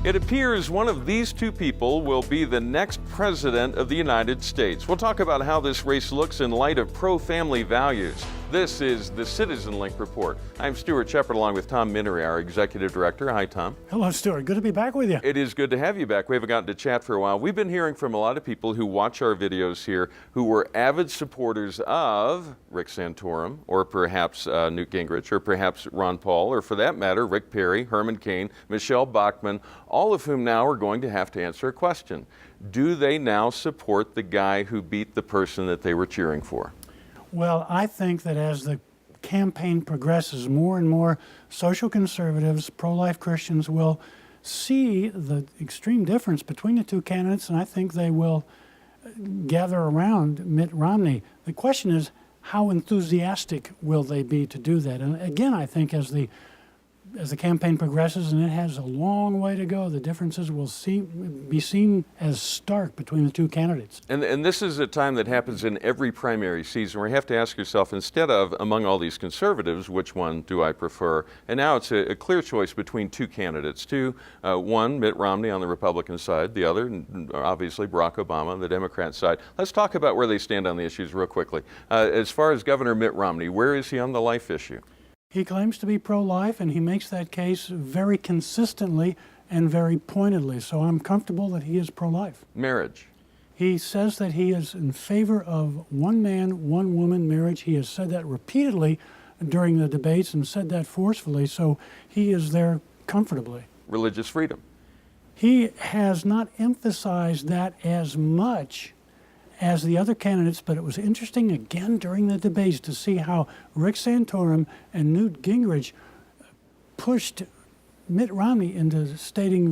It appears one of these two people will be the next president of the United States. We'll talk about how this race looks in light of pro-family values. This is the Citizenlink Report. I'm Stuart Shepard along with Tom Minnery, our Executive Director. Hi, Tom. Hello, Stuart. Good to be back with you. It is good to have you back. We haven't gotten to chat for a while. We've been hearing from a lot of people who watch our videos here who were avid supporters of Rick Santorum, or perhaps Newt Gingrich, or perhaps Ron Paul, or for that matter, Rick Perry, Herman Cain, Michelle Bachmann, all of whom now are going to have to answer a question. Do they now support the guy who beat the person that they were cheering for? Well, I think that as the campaign progresses, more and more social conservatives, pro-life Christians will see the extreme difference between the two candidates, and I think they will gather around Mitt Romney. The question is, how enthusiastic will they be to do that? And again, I think as the campaign progresses, and it has a long way to go, the differences will be seen as stark between the two candidates. And this is a time that happens in every primary season where you have to ask yourself, instead of, among all these conservatives, which one do I prefer? And now it's a clear choice between two candidates. One, Mitt Romney on the Republican side, the other, obviously, Barack Obama on the Democrat side. Let's talk about where they stand on the issues real quickly. As far as Governor Mitt Romney, where is he on the life issue? He claims to be pro-life, and he makes that case very consistently and very pointedly. So I'm comfortable that he is pro-life. Marriage. He says that he is in favor of one man, one woman marriage. He has said that repeatedly during the debates and said that forcefully. So he is there comfortably. Religious freedom. He has not emphasized that as much as the other candidates, but it was interesting again during the debates to see how Rick Santorum and Newt Gingrich pushed Mitt Romney into stating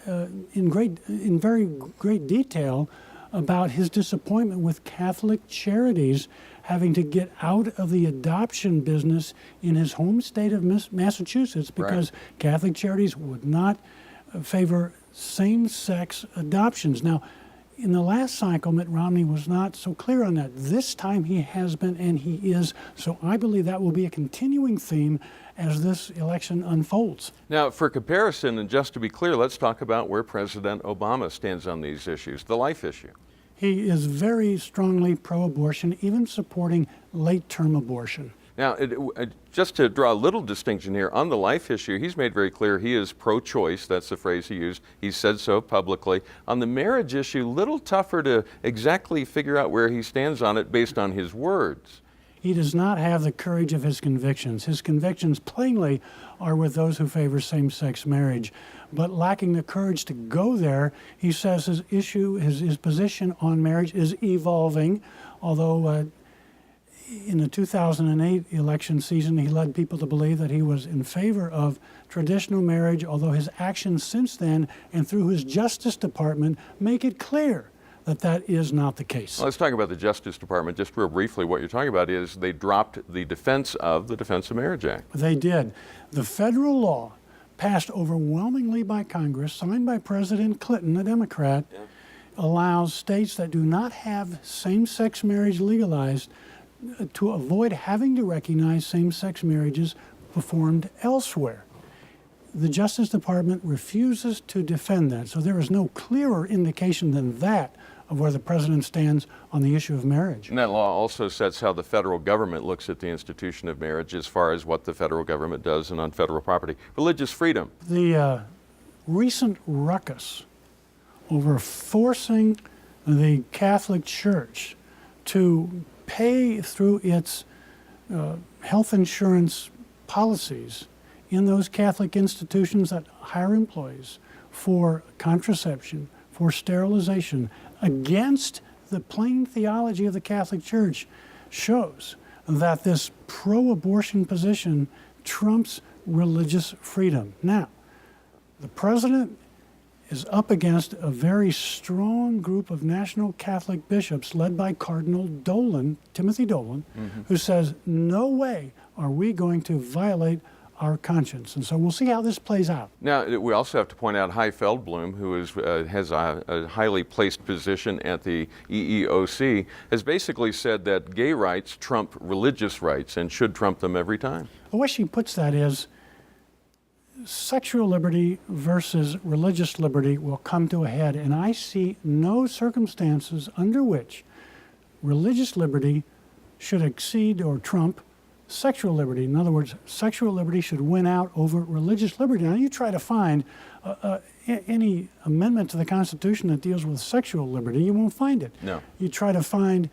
in very great detail about his disappointment with Catholic charities having to get out of the adoption business in his home state of Massachusetts because Catholic charities would not favor same-sex adoptions. Now, in the last cycle, Mitt Romney was not so clear on that. This time he has been, and he is. So I believe that will be a continuing theme as this election unfolds. Now, for comparison, and just to be clear, let's talk about where President Obama stands on these issues, the life issue. He is very strongly pro-abortion, even supporting late-term abortion. Now, just to draw a little distinction here, on the life issue, he's made very clear he is pro-choice. That's the phrase he used. He said so publicly. On the marriage issue, a little tougher to exactly figure out where he stands on it based on his words. He does not have the courage of his convictions. His convictions plainly are with those who favor same-sex marriage. But lacking the courage to go there, he says his position on marriage is evolving, although in the 2008 election season, he led people to believe that he was in favor of traditional marriage, although his actions since then and through his Justice Department make it clear that that is not the case. Well, let's talk about the Justice Department. Just real briefly, what you're talking about is they dropped the Defense of Marriage Act. They did. The federal law passed overwhelmingly by Congress, signed by President Clinton, a Democrat, allows states that do not have same-sex marriage legalized to avoid having to recognize same-sex marriages performed elsewhere. The Justice Department refuses to defend that, so there is no clearer indication than that of where the president stands on the issue of marriage. And that law also sets how the federal government looks at the institution of marriage as far as what the federal government does and on federal property. Religious freedom. The recent ruckus over forcing the Catholic Church to pay through its health insurance policies in those Catholic institutions that hire employees for contraception, for sterilization, against the plain theology of the Catholic Church, shows that this pro-abortion position trumps religious freedom. Now, the president is up against a very strong group of national Catholic bishops led by Cardinal Dolan, Timothy Dolan, who says, no way are we going to violate our conscience. And so we'll see how this plays out. Now, we also have to point out Hy Feldblum, who has a highly placed position at the EEOC, has basically said that gay rights trump religious rights and should trump them every time. The way she puts that is, sexual liberty versus religious liberty will come to a head, and I see no circumstances under which religious liberty should exceed or trump sexual liberty. In other words, sexual liberty should win out over religious liberty. Now, you try to find any amendment to the Constitution that deals with sexual liberty, you won't find it. No. You try to find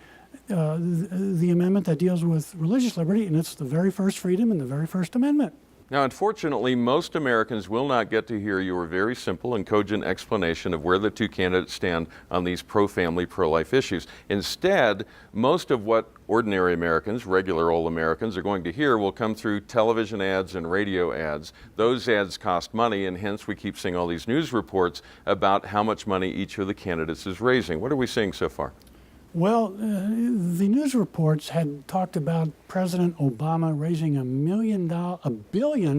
the amendment that deals with religious liberty, and it's the very first freedom in the very first amendment. Now, unfortunately, most Americans will not get to hear your very simple and cogent explanation of where the two candidates stand on these pro-family, pro-life issues. Instead, most of what ordinary Americans, regular old Americans, are going to hear will come through television ads and radio ads. Those ads cost money, and hence we keep seeing all these news reports about how much money each of the candidates is raising. What are we seeing so far? Well, the news reports had talked about President Obama raising a billion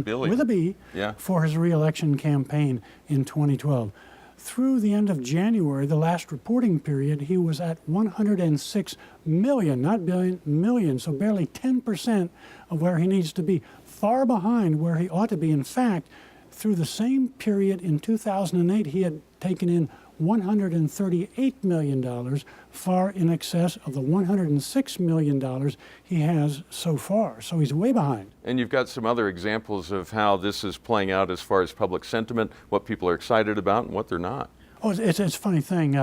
with a B, yeah, for his re-election campaign in 2012. Through the end of January, the last reporting period, he was at 106 million, not billion, million, so barely 10% of where he needs to be, far behind where he ought to be. In fact, through the same period in 2008, he had taken in $138 million, far in excess of the $106 million he has so far. So he's way behind. And you've got some other examples of how this is playing out as far as public sentiment, what people are excited about and what they're not. Oh, it's a funny thing.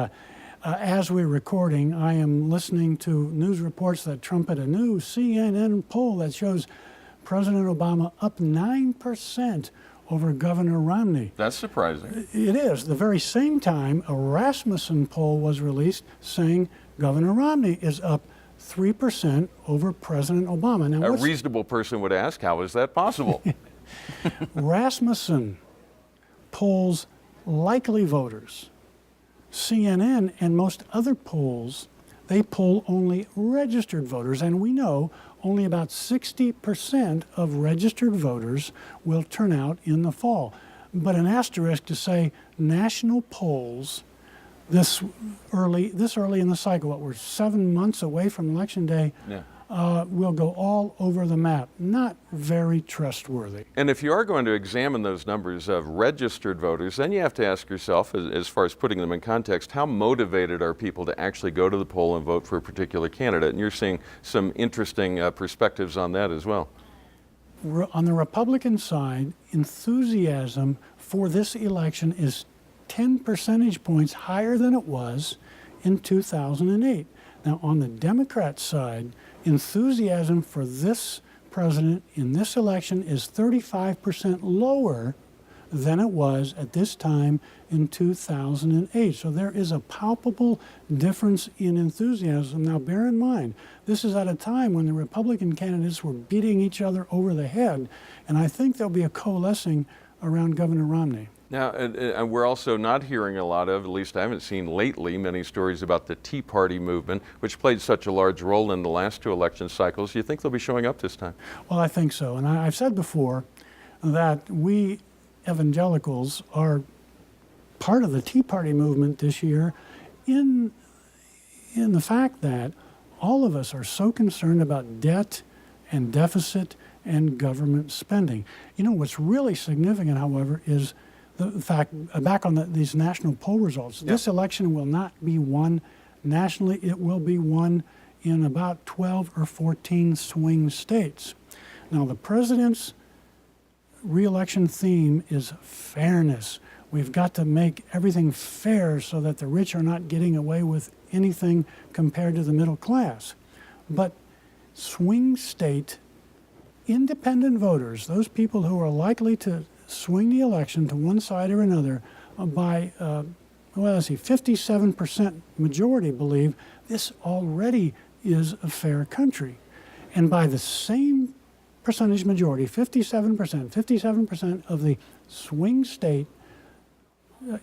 As we're recording, I am listening to news reports that trumpet a new CNN poll that shows President Obama up 9% over Governor Romney. That's surprising. It is. The very same time, a Rasmussen poll was released saying Governor Romney is up 3% over President Obama. Now, A reasonable person would ask, how is that possible? Rasmussen polls likely voters. CNN and most other polls, they poll only registered voters, and we know only about 60% of registered voters will turn out in the fall. But an asterisk to say national polls this early in the cycle, what we're 7 months away from Election Day, Yeah. will go all over the map. Not very trustworthy. And if you are going to examine those numbers of registered voters, then you have to ask yourself, as far as putting them in context, how motivated are people to actually go to the poll and vote for a particular candidate? And you're seeing some interesting perspectives on that as well. On the Republican side, enthusiasm for this election is 10 percentage points higher than it was in 2008. Now, on the Democrat side, enthusiasm for this president in this election is 35% lower than it was at this time in 2008. So there is a palpable difference in enthusiasm. Now, bear in mind, this is at a time when the Republican candidates were beating each other over the head, and I think there'll be a coalescing around Governor Romney. Now, and we're also not hearing a lot of, at least I haven't seen lately, many stories about the Tea Party movement, which played such a large role in the last two election cycles. Do you think they'll be showing up this time? Well, I think so. And I've said before that we evangelicals are part of the Tea Party movement this year in the fact that all of us are so concerned about debt and deficit and government spending. You know, what's really significant, however, is the fact, back on these national poll results, Yep. This election will not be won nationally. It will be won in about 12 or 14 swing states. Now, the president's re-election theme is fairness. We've got to make everything fair so that the rich are not getting away with anything compared to the middle class. But swing state independent voters, those people who are likely to swing the election to one side or another by, 57% majority believe this already is a fair country. And by the same percentage majority, 57% of the swing state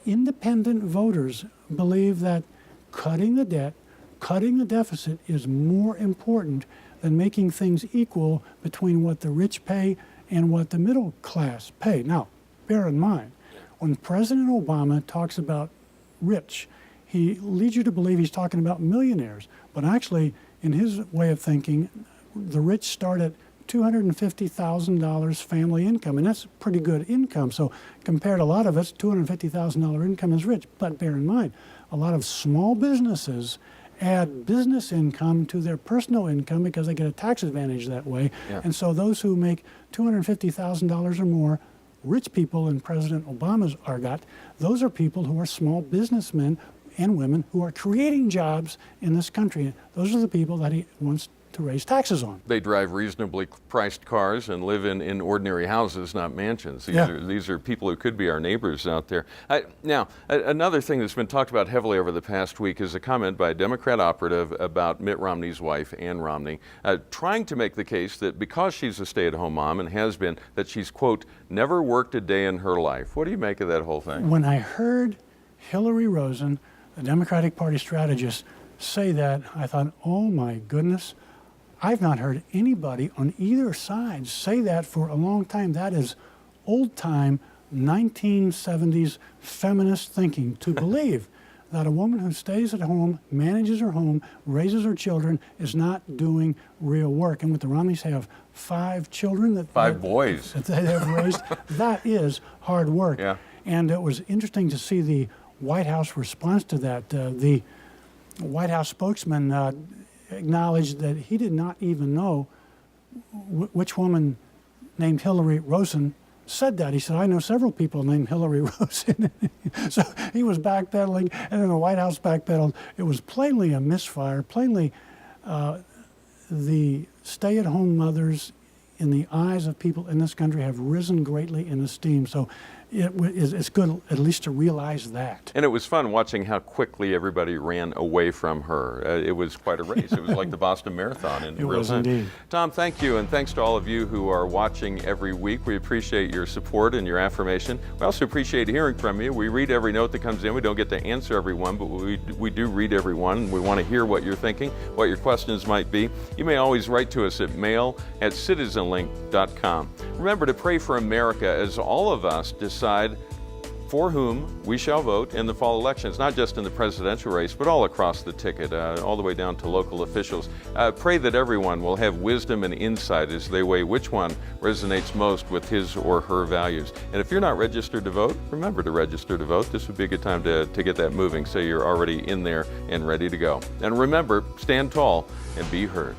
independent voters believe that cutting the debt, cutting the deficit is more important than making things equal between what the rich pay and what the middle class pay. Now, bear in mind, when President Obama talks about rich, he leads you to believe he's talking about millionaires. But actually, in his way of thinking, the rich start at $250,000 family income, and that's pretty good income. So compared to a lot of us, $250,000 income is rich. But bear in mind, a lot of small businesses add business income to their personal income because they get a tax advantage that way. Yeah. And so those who make $250,000 or more, rich people in President Obama's argot, those are people who are small businessmen and women who are creating jobs in this country. Those are the people that he wants to raise taxes on. They drive reasonably priced cars and live in ordinary houses, not mansions. These are people who could be our neighbors out there. Now, another thing that's been talked about heavily over the past week is a comment by a Democrat operative about Mitt Romney's wife, Ann Romney, trying to make the case that because she's a stay-at-home mom and has been, that she's, quote, never worked a day in her life. What do you make of that whole thing? When I heard Hillary Rosen, the Democratic Party strategist, say that, I thought, oh my goodness, I've not heard anybody on either side say that for a long time. That is old-time 1970s feminist thinking, to believe that a woman who stays at home, manages her home, raises her children, is not doing real work. And with the Romneys have 5 children. Five boys. That they have raised. That is hard work. Yeah. And it was interesting to see the White House response to that. The White House spokesman acknowledged that he did not even know which woman named Hillary Rosen said that. He said, I know several people named Hillary Rosen. So he was backpedaling, and then the White House backpedaled. It was plainly a misfire. Plainly, the stay-at-home mothers in the eyes of people in this country have risen greatly in esteem. So it's good at least to realize that. And it was fun watching how quickly everybody ran away from her. It was quite a race. It was like the Boston Marathon in real time. Indeed. Tom, thank you, and thanks to all of you who are watching every week. We appreciate your support and your affirmation. We also appreciate hearing from you. We read every note that comes in. We don't get to answer every one, but we do read every one. We want to hear what you're thinking, what your questions might be. You may always write to us at mail@citizenlink.com. Remember to pray for America as all of us decide for whom we shall vote in the fall elections, not just in the presidential race, but all across the ticket, all the way down to local officials. Pray that everyone will have wisdom and insight as they weigh which one resonates most with his or her values. And if you're not registered to vote, remember to register to vote. This would be a good time to get that moving so you're already in there and ready to go. And remember, stand tall and be heard.